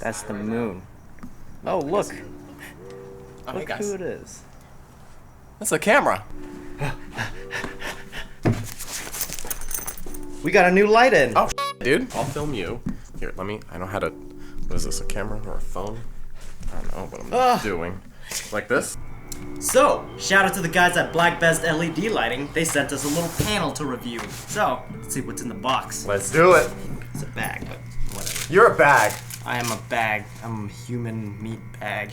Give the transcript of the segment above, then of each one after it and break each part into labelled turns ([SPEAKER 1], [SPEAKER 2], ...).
[SPEAKER 1] That's the moon. Oh, look.
[SPEAKER 2] Oh, hey
[SPEAKER 1] Look
[SPEAKER 2] guys.
[SPEAKER 1] who it is.
[SPEAKER 2] That's a camera.
[SPEAKER 1] We got a new light in.
[SPEAKER 2] Oh, dude. I'll film you. Here, I know how to, what is this, a camera or a phone? I don't know what I'm doing. Like this?
[SPEAKER 1] So, shout out to the guys at Blackbezt LED Lighting. They sent us a little panel to review. So, let's see what's in the box.
[SPEAKER 2] Let's do it.
[SPEAKER 1] It's a bag, but whatever.
[SPEAKER 2] You're a bag.
[SPEAKER 1] I am a bag. I'm a human meat bag.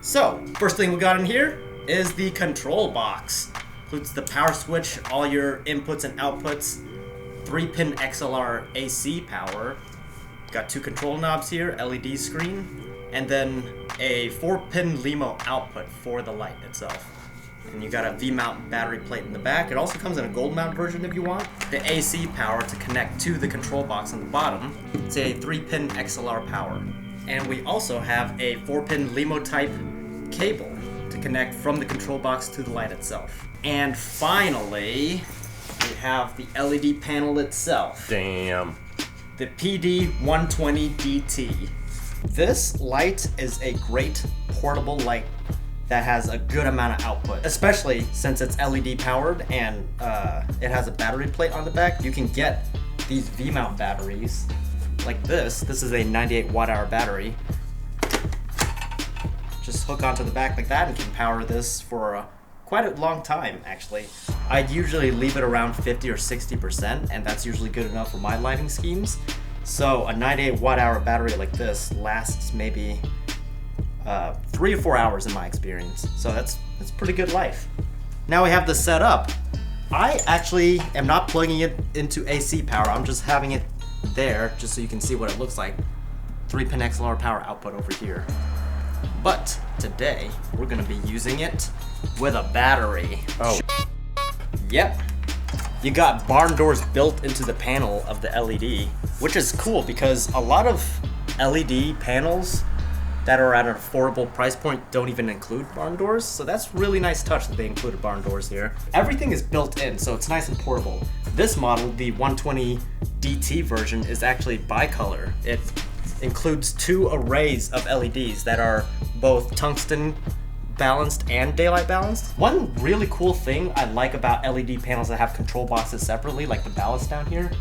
[SPEAKER 1] So, first thing we got in here is the control box. Includes the power switch, all your inputs and outputs, 3-pin XLR AC power. Got 2 control knobs here, LED screen, and then a 4-pin LEMO output for the light itself. And you got a V-mount battery plate in the back. It also comes in a gold mount version if you want. The AC power to connect to the control box on the bottom. It's a 3-pin XLR power. And we also have a 4-pin LEMO type cable to connect from the control box to the light itself. And finally, we have the LED panel itself.
[SPEAKER 2] Damn.
[SPEAKER 1] The P120DT. This light is a great portable light that has a good amount of output, especially since it's LED powered and it has a battery plate on the back. You can get these V-mount batteries like this. This is a 98 watt-hour battery. Just hook onto the back like that and can power this for quite a long time, actually. I'd usually leave it around 50 or 60%, and that's usually good enough for my lighting schemes. So a 98 watt-hour battery like this lasts maybe 3 or 4 hours in my experience. So that's pretty good life. Now we have this set up. I actually am not plugging it into AC power. I'm just having it there just so you can see what it looks like. 3-pin XLR power output over here. But today we're gonna be using it with a battery.
[SPEAKER 2] Oh.
[SPEAKER 1] Yep. You got barn doors built into the panel of the LED, which is cool because a lot of LED panels that are at an affordable price point don't even include barn doors. So that's really nice touch that they included barn doors here. Everything is built in, so it's nice and portable. This model, the 120DT version, is actually bicolor. It includes 2 arrays of LEDs that are both tungsten balanced and daylight balanced. One really cool thing I like about LED panels that have control boxes separately, like the ballast down here,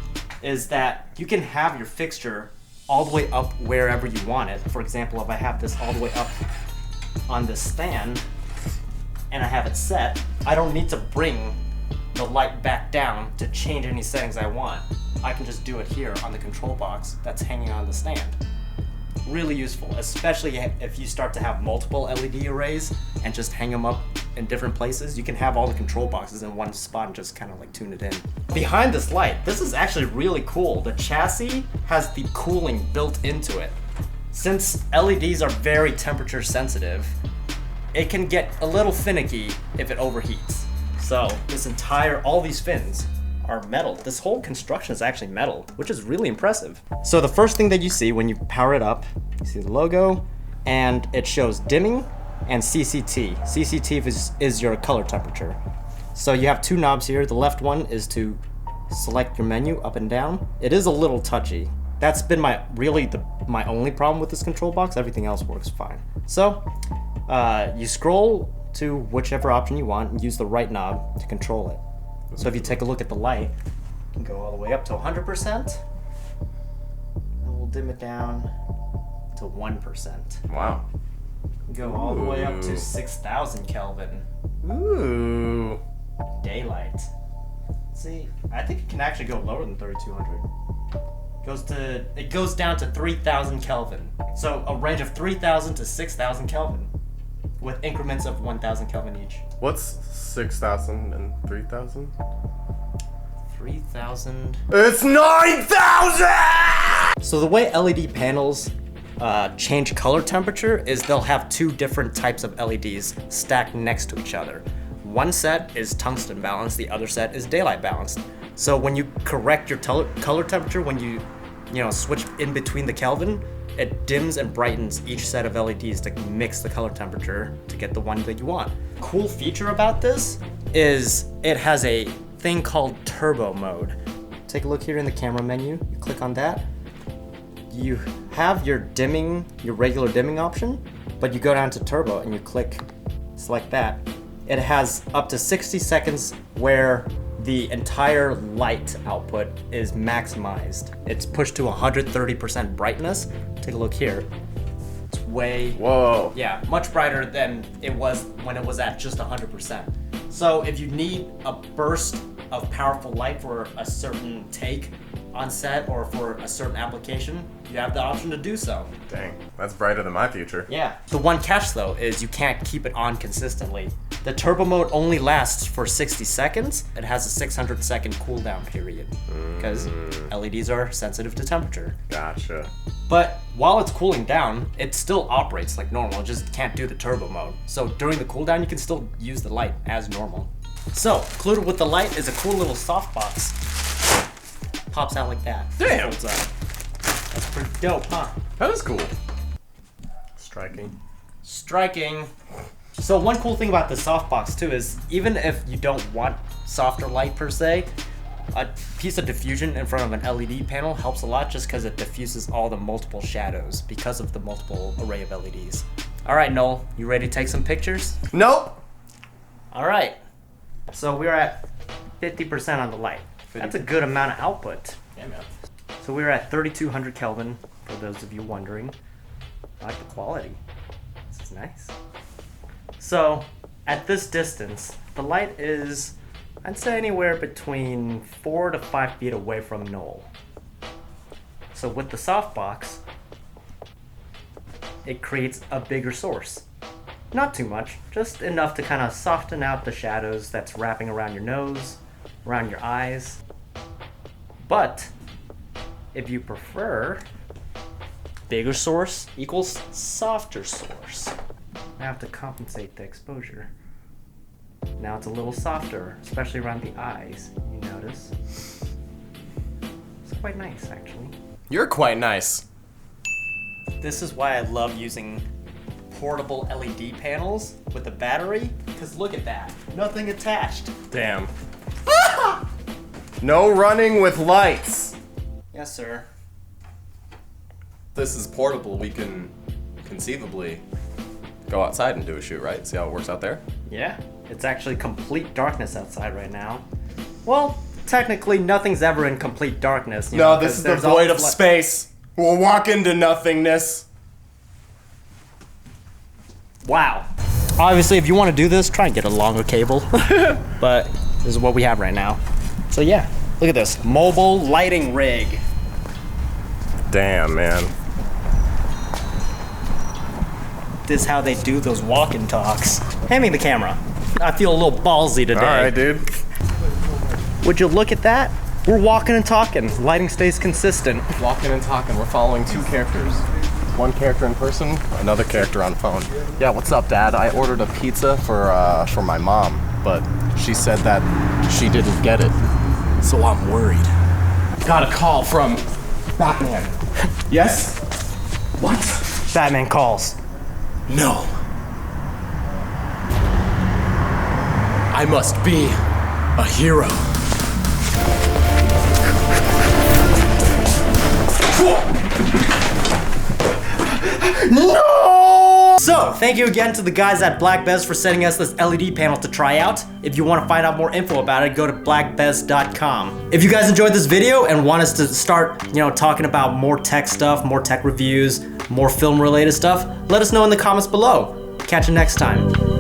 [SPEAKER 1] is that you can have your fixture all the way up wherever you want it. For example, if I have this all the way up on this stand and I have it set, I don't need to bring the light back down to change any settings I want. I can just do it here on the control box that's hanging on the stand. Really useful, especially if you start to have multiple LED arrays and just hang them up in different places. You can have all the control boxes in one spot and just kind of like tune it in. Behind this light, this is actually really cool. The chassis has the cooling built into it. Since LEDs are very temperature sensitive, it can get a little finicky if it overheats. So all these fins are metal. This whole construction is actually metal, which is really impressive. So the first thing that you see when you power it up, you see the logo, and it shows dimming and CCT. CCT is your color temperature. So you have 2 knobs here. The left one is to select your menu up and down. It is a little touchy. That's been my only problem with this control box. Everything else works fine. So you scroll to whichever option you want and use the right knob to control it. So if you take a look at the light, you can go all the way up to 100%, and we'll dim it down to 1%.
[SPEAKER 2] Wow.
[SPEAKER 1] Go all the way up to 6,000 Kelvin.
[SPEAKER 2] Ooh.
[SPEAKER 1] Daylight. See, I think it can actually go lower than 3,200. It goes down to 3,000 Kelvin. So a range of 3,000 to 6,000 Kelvin, with increments of 1,000 Kelvin each.
[SPEAKER 2] What's 6,000 and 3,000?
[SPEAKER 1] 3,000.
[SPEAKER 2] It's 9,000!
[SPEAKER 1] So the way LED panels change color temperature is they'll have 2 different types of LEDs stacked next to each other. One set is tungsten balanced, the other set is daylight balanced. So when you correct your color temperature, when you switch in between the Kelvin, it dims and brightens each set of LEDs to mix the color temperature to get the one that you want. Cool feature about this is it has a thing called turbo mode. take a look here in the camera menu. You click on that. You have your dimming, your regular dimming option, but you go down to turbo and you select that. It has up to 60 seconds where the entire light output is maximized. It's pushed to 130% brightness. Take a look here. It's way,
[SPEAKER 2] Whoa.
[SPEAKER 1] yeah, much brighter than it was when it was at just 100%. So if you need a burst of powerful light for a certain take on set or for a certain application, you have the option to do so.
[SPEAKER 2] Dang, that's brighter than my future.
[SPEAKER 1] Yeah. The one catch though is you can't keep it on consistently. The turbo mode only lasts for 60 seconds. It has a 600-second cooldown period because LEDs are sensitive to temperature.
[SPEAKER 2] Gotcha.
[SPEAKER 1] But while it's cooling down, it still operates like normal. It just can't do the turbo mode. So during the cooldown, you can still use the light as normal. So included with the light is a cool little softbox. Pops out like that.
[SPEAKER 2] Damn.
[SPEAKER 1] Folds up. That's pretty dope, huh?
[SPEAKER 2] That is cool. Striking.
[SPEAKER 1] So one cool thing about the softbox too is even if you don't want softer light per se, a piece of diffusion in front of an LED panel helps a lot just because it diffuses all the multiple shadows because of the multiple array of LEDs. All right, Noel, you ready to take some pictures?
[SPEAKER 2] Nope.
[SPEAKER 1] All right. So we're at 50% on the light. That's a good amount of output.
[SPEAKER 2] Yeah, man.
[SPEAKER 1] So we're at 3200 Kelvin, for those of you wondering. I like the quality. This is nice. So at this distance, the light is, I'd say, anywhere between 4 to 5 feet away from Noel. So with the softbox, it creates a bigger source. Not too much, just enough to kind of soften out the shadows that's wrapping around your nose, around your eyes. But if you prefer, bigger source equals softer source. I have to compensate the exposure. Now it's a little softer, especially around the eyes, you notice. It's quite nice, actually.
[SPEAKER 2] You're quite nice.
[SPEAKER 1] This is why I love using portable LED panels with a battery, because look at that, nothing attached.
[SPEAKER 2] Damn. No running with lights.
[SPEAKER 1] Yes, sir.
[SPEAKER 2] This is portable. We can conceivably go outside and do a shoot, right? See how it works out there?
[SPEAKER 1] Yeah, it's actually complete darkness outside right now. Well, technically nothing's ever in complete darkness. You know,
[SPEAKER 2] this is the
[SPEAKER 1] 'cause there's
[SPEAKER 2] void
[SPEAKER 1] always
[SPEAKER 2] of space. We'll walk into nothingness.
[SPEAKER 1] Wow. Obviously, if you want to do this, try and get a longer cable. But this is what we have right now. So yeah, look at this. Mobile lighting rig.
[SPEAKER 2] Damn, man.
[SPEAKER 1] This is how they do those walk-in talks. Hand me the camera. I feel a little ballsy today.
[SPEAKER 2] All right, dude.
[SPEAKER 1] Would you look at that? We're walking and talking. Lighting stays consistent.
[SPEAKER 2] Walking and talking. We're following two characters. One character in person, another character on phone. Yeah, what's up, Dad? I ordered a pizza for my mom, but she said that she didn't get it. So I'm worried. Got a call from Batman. Yes? What?
[SPEAKER 1] Batman calls.
[SPEAKER 2] No. I must be a hero. No!
[SPEAKER 1] So, thank you again to the guys at Blackbezt for sending us this LED panel to try out. If you want to find out more info about it, go to blackbezt.com. If you guys enjoyed this video and want us to start, talking about more tech stuff, more tech reviews, more film related stuff, let us know in the comments below. Catch you next time.